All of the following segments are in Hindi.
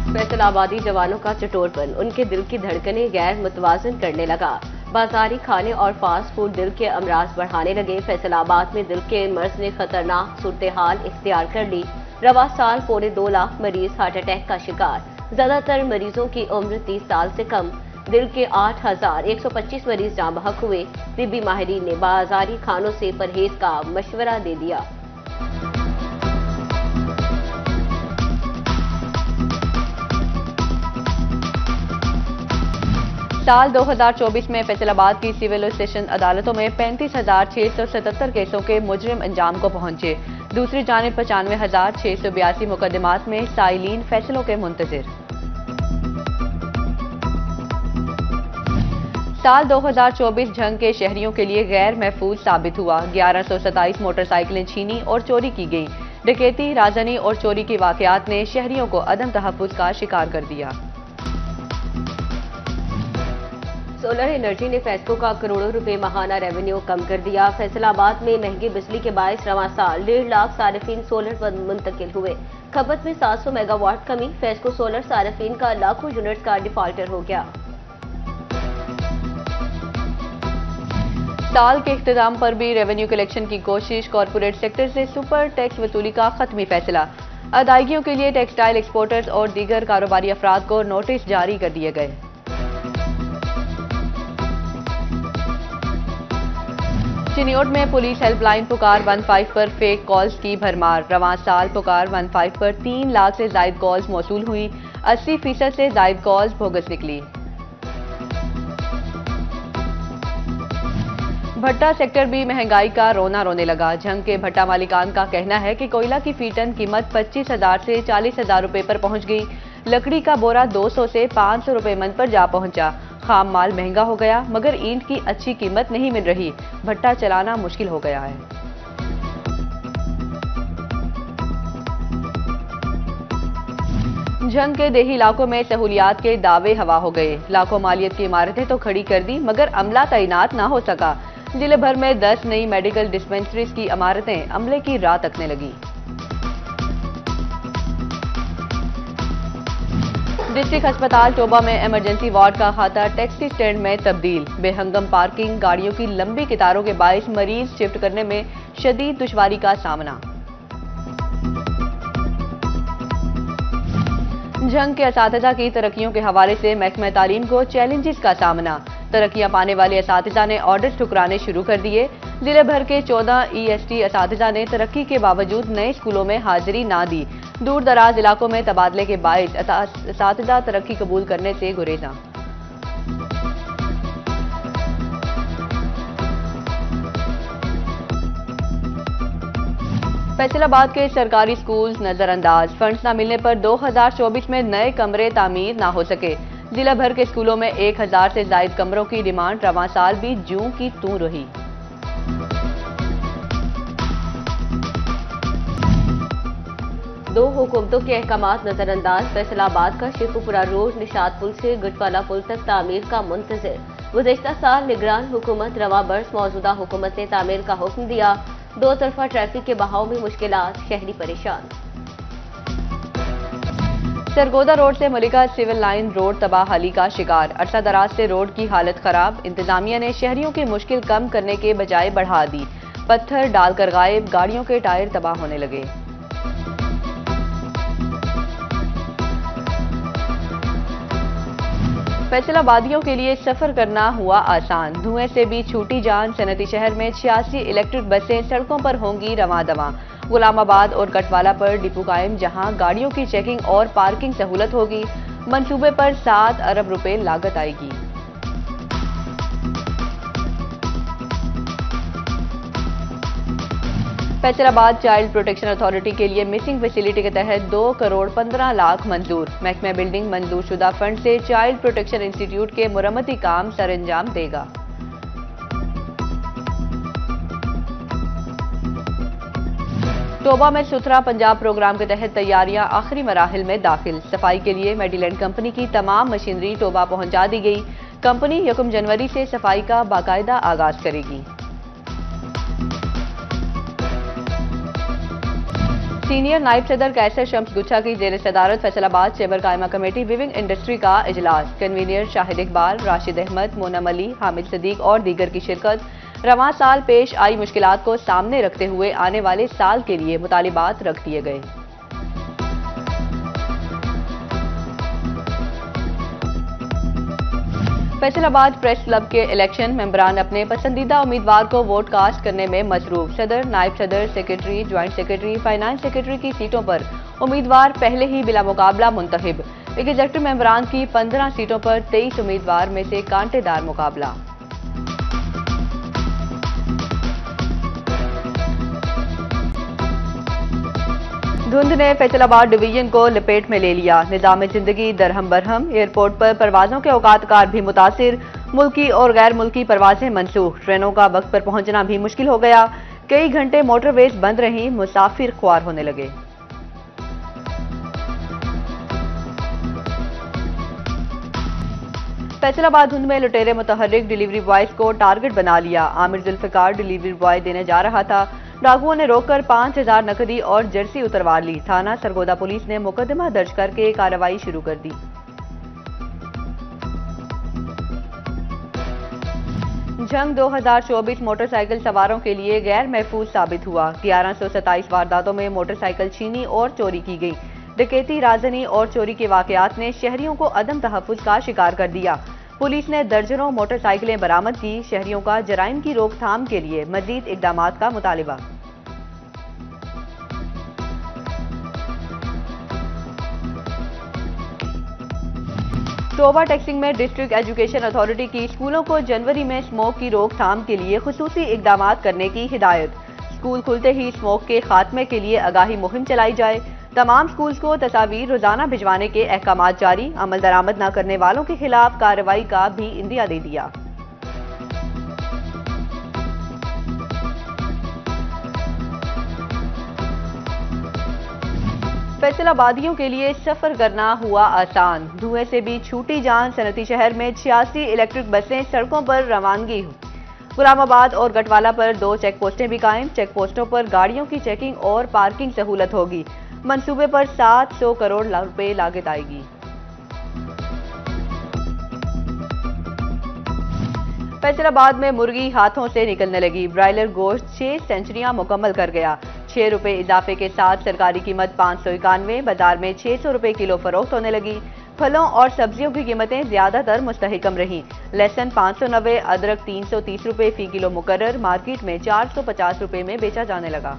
फैसलाबादी जवानों का चटोरपन उनके दिल की धड़कनें गैर मुतवाजन करने लगा। बाजारी खाने और फास्ट फूड दिल के अमराज बढ़ाने लगे। फैसलाबाद में दिल के मर्ज ने खतरनाक सूरत हाल इख्तियार कर ली। रवा साल 2.25 लाख मरीज हार्ट अटैक का शिकार। ज्यादातर मरीजों की उम्र 30 साल से कम। दिल के 8,125 मरीज जाँ बहक हुए। तिब्बी माहिरीन ने बाजारी खानों से परहेज का मशवरा दे दिया। साल 2024 में फैसलाबाद की सिविल स्टेशन अदालतों में 35,677 केसों के मुजरिम अंजाम को पहुंचे। दूसरी जानिब 95,682 मुकदमात में साइलीन फैसलों के मुंतजिर। साल 2024 झंग के शहरियों के लिए गैर महफूज साबित हुआ। 1127 मोटरसाइकिलें छीनी और चोरी की गई। डकैती, राजनी और चोरी की वाकयात ने शहरियों को अदम तहफ्फुज का शिकार कर दिया। सोलर एनर्जी ने फेस्को का करोड़ों रुपए माहाना रेवेन्यू कम कर दिया। फैसलाबाद में महंगी बिजली के बायस रवां साल 1.5 लाख सार्फिन सोलर पर मुंतकिल हुए। खपत में 700 मेगावाट कमी। फेस्को सोलर सार्फिन का लाखों यूनिट्स का डिफॉल्टर हो गया। साल के इख्तिताम पर भी रेवेन्यू कलेक्शन की कोशिश। कॉरपोरेट सेक्टर से सुपर टैक्स वसूली का खत्मी फैसला। अदायगियों के लिए टेक्सटाइल एक्सपोर्टर्स और दीगर कारोबारी अफराद को नोटिस जारी कर दिए गए। चिन्योट में पुलिस हेल्पलाइन पुकार 15 पर फेक कॉल्स की भरमार। रवां साल पुकार 15 पर 3 लाख से जायद कॉल्स मौसूल हुई। 80% से जायद कॉल्स बोगस निकली। भट्टा सेक्टर भी महंगाई का रोना रोने लगा। झंग के भट्टा मालिकान का कहना है कि कोयला की फी टन कीमत 25,000 से 40,000 रुपए पर पहुंच गई। लकड़ी का बोरा 200 से 500 रुपए मन पर जा पहुंचा। खाम माल महंगा हो गया मगर ईंट की अच्छी कीमत नहीं मिल रही। भट्टा चलाना मुश्किल हो गया है। झंग के देही इलाकों में सहूलियात के दावे हवा हो गए। लाखों मालियत की इमारतें तो खड़ी कर दी मगर अमला तैनात ना हो सका। जिले भर में 10 नई मेडिकल डिस्पेंसरीज की इमारतें अमले की राह तकने लगी। डिस्ट्रिक्ट अस्पताल टोबा में इमरजेंसी वार्ड का खाता टैक्सी स्टैंड में तब्दील। बेहंगम पार्किंग, गाड़ियों की लंबी कतारों के बायस मरीज शिफ्ट करने में शदीद दुश्वारी का सामना। झंग के असातिज़ा की तरक्कियों के हवाले से महकमा तालीम को चैलेंजेस का सामना। तरक्कियां पाने वाले असातिज़ा ने ऑर्डर ठुकराने शुरू कर दिए। जिले भर के 14 EST असातिज़ा ने तरक्की के बावजूद नए स्कूलों में हाजिरी ना दी। दूर दराज इलाकों में तबादले के बायस असातिज़ा तरक्की कबूल करने से गुरेजा। फैसलाबाद के सरकारी स्कूल्स नजरअंदाज। फंड्स न मिलने पर 2024 में नए कमरे तामीर ना हो सके। जिला भर के स्कूलों में 1000 से जायद कमरों की डिमांड रवां साल भी जूं की तूं रही। दो हुकूमतों के अहकामात नजरअंदाज। फैसलाबाद का शेखुपुरा रोड निशात पुल से गुटवाला पुल तक तामीर का मुंतजिर। गुज़िश्ता साल निगरान हुकूमत रवा बरस मौजूदा हुकूमत ने तामीर का हुक्म दिया। दो तरफा ट्रैफिक के बहाव में मुश्किलात, शहरी परेशान। सरगोदा रोड से मलिका सिविल लाइन रोड तबाहाली का शिकार। अरसा दराज से रोड की हालत खराब। इंतजामिया ने शहरियों की मुश्किल कम करने के बजाय बढ़ा दी। पत्थर डालकर गायब, गाड़ियों के टायर तबाह होने लगे। फैसलाबादियों के लिए सफर करना हुआ आसान। धुएं से भी छूटी जान। सनती शहर में 86 इलेक्ट्रिक बसें सड़कों पर होंगी रवां दवां। गुलामाबाद और कटवाला पर डिपो कायम, जहां गाड़ियों की चेकिंग और पार्किंग सहूलत होगी। मंसूबे पर 7 अरब रुपए लागत आएगी। फैसलाबाद चाइल्ड प्रोटेक्शन अथॉरिटी के लिए मिसिंग फैसिलिटी के तहत 2 करोड़ 15 लाख मंजूर। महकमा बिल्डिंग मंजूर शुदा फंड से चाइल्ड प्रोटेक्शन इंस्टीट्यूट के मुरम्मती काम सरअंजाम देगा। टोबा में सुथरा पंजाब प्रोग्राम के तहत तैयारियां आखिरी मराहिल में दाखिल। सफाई के लिए मेडीलैंड कंपनी की तमाम मशीनरी टोबा पहुंचा दी गई। कंपनी 1 जनवरी से सफाई का बाकायदा आगाज करेगी। सीनियर नायब सदर कैसर शम्स गुच्छा की जेर सदारत फैसलाबाद चेंबर कायमा कमेटी विविंग इंडस्ट्री का इजलास। कन्वीनियर शाहिद इकबाल, राशिद अहमद, मोनम अली, हामिद सदीक और दीगर की शिरकत। रवां साल पेश आई मुश्किलात को सामने रखते हुए आने वाले साल के लिए मुतालिबात रख दिए गए। फैसलाबाद प्रेस क्लब के इलेक्शन मेंबरान अपने पसंदीदा उम्मीदवार को वोट कास्ट करने में मसरूफ। सदर, नायब सदर, secretary, joint secretary, finance secretary की सीटों पर उम्मीदवार पहले ही बिला मुकाबला मुंतखब। एग्जीक्यूटिव मेंबरान की 15 सीटों पर 23 उम्मीदवार में से कांटेदार मुकाबला। धुंध ने फैसलाबाद डिवीजन को लपेट में ले लिया। निजाम जिंदगी दरहम बरहम। एयरपोर्ट पर परवाजों के औकातकार भी मुतासिर। मुल्की और गैर मुल्की परवाजें मनसूख। ट्रेनों का वक्त पर पहुंचना भी मुश्किल हो गया। कई घंटे मोटरवेज बंद रही। मुसाफिर ख्वार होने लगे। फैसलाबाद धुंध में लुटेरे मुतहर्रिक डिलीवरी बॉयज को टारगेट बना लिया। आमिर जुल्फिकार डिलीवरी बॉय देने जा रहा था। डाकुओं ने रोककर 5000 नकदी और जर्सी उतरवा ली। थाना सरगोदा पुलिस ने मुकदमा दर्ज करके कार्रवाई शुरू कर दी। जंग 2024 मोटरसाइकिल सवारों के लिए गैर महफूज साबित हुआ। 1127 वारदातों में मोटरसाइकिल छीनी और चोरी की गई। डकैती, राजनी और चोरी के वाकयात ने शहरियों को अदम तहफ्फुज का शिकार कर दिया। पुलिस ने दर्जनों मोटरसाइकिलें बरामद की। शहरियों का जराइम की रोकथाम के लिए मजीद इकदामात का मुतालिबा। टोबा टैक्सिंग में डिस्ट्रिक्ट एजुकेशन अथॉरिटी की स्कूलों को जनवरी में स्मोक की रोकथाम के लिए खुसूसी इकदामात करने की हिदायत। स्कूल खुलते ही स्मोक के खात्मे के लिए आगाही मुहिम चलाई जाए। तमाम स्कूल्स को तस्वीर रोजाना भिजवाने के अहकाम जारी। अमल दरामद न करने वालों के खिलाफ कार्रवाई का भी इंदिया दे दिया। फैसलाबादियों के लिए सफर करना हुआ आसान। धुएं से भी छूटी जान। सनती शहर में 86 इलेक्ट्रिक बसें सड़कों पर रवानगी। गुलामाबाद और गटवाला पर 2 चेक पोस्टें भी कायम। चेक पोस्टों पर गाड़ियों की चेकिंग और पार्किंग सहूलत होगी। मंसूबे पर 700 करोड़ रुपए लागत आएगी। फैसलाबाद में मुर्गी हाथों से निकलने लगी। ब्रायलर गोश्त 6 सेंचुरियां मुकम्मल कर गया। 6 रुपए इजाफे के साथ सरकारी कीमत 591। बाजार में 600 रुपए किलो फरोख्त होने लगी। फलों और सब्जियों की कीमतें ज्यादातर मुस्तहकम रहीं। लहसुन 590, अदरक 330 रुपए फी किलो मुकर्रर। मार्केट में 450 रुपए में बेचा जाने लगा।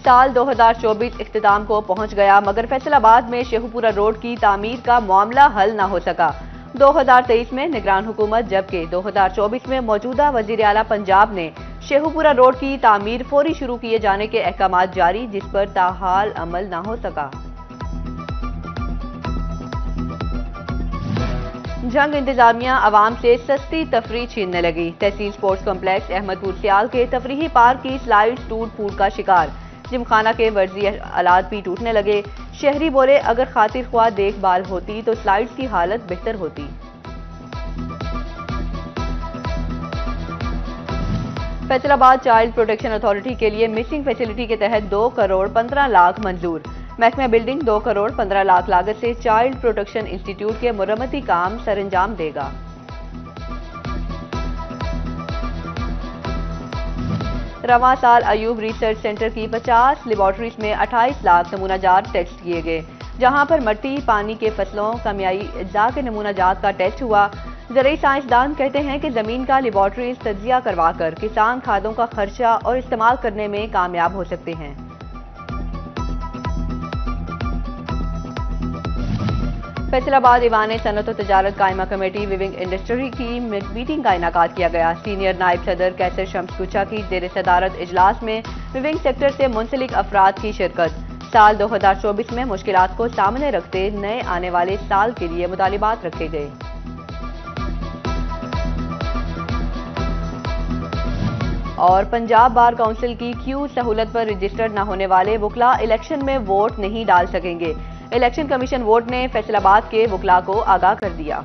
साल 2024 इख्तिताम को पहुंच गया, मगर फैसलाबाद में शेखुपुरा रोड की तामीर का मामला हल न हो सका। 2023 में निगरान हुकूमत, जबकि 2024 में मौजूदा वजीर आला पंजाब ने शेखुपुरा रोड की तामीर फौरी शुरू किए जाने के अहकाम जारी, जिस पर ताहाल अमल न हो सका। जंग इंतजामिया आवाम से सस्ती तफरीह छीनने लगी। तहसील स्पोर्ट्स कॉम्प्लेक्स अहमदपुर सियाल के तफरीही पार्क की स्लाइड टूट फूट का शिकार। जिमखाना के वर्जी आलात भी टूटने लगे। शहरी बोले, अगर खातिर ख्वाह देखभाल होती तो स्लाइड्स की हालत बेहतर होती। फैसलाबाद चाइल्ड प्रोटेक्शन अथॉरिटी के लिए मिसिंग फैसिलिटी के तहत 2 करोड़ 15 लाख मंजूर। महकमा बिल्डिंग 2 करोड़ 15 लाख लागत से चाइल्ड प्रोटेक्शन इंस्टीट्यूट के मुरम्मती काम सरंजाम देगा। रवां साल अयूब रिसर्च सेंटर की 50 लेबॉर्ट्रीज में 28 लाख नमूनाजात टेस्ट किए गए, जहां पर मट्टी, पानी के फसलों, कमियाई अज्जा के नमूनाजात का टेस्ट हुआ। ज़रूरी साइंसदान कहते हैं कि जमीन का लेबॉर्ट्रीज तज्जिया करवाकर किसान खादों का खर्चा और इस्तेमाल करने में कामयाब हो सकते हैं। फैसलाबाद ईवान सनत और तजारत कायमा कमेटी विविंग इंडस्ट्री की मीटिंग का इनेकाद किया गया। सीनियर नायब सदर कैसर शम्स गुच्छा की जेर सदारत इजलास में विविंग सेक्टर से मुंसलिक अफराद की शिरकत। साल 2024 में मुश्किलात को सामने रखते नए आने वाले साल के लिए मुतालिबात रखे गए। और पंजाब बार काउंसिल की क्यू सहूलत पर रजिस्टर्ड न होने वाले वकला इलेक्शन में वोट नहीं डाल सकेंगे। इलेक्शन कमीशन वोट ने फैसलाबाद के वकला को आगाह कर दिया।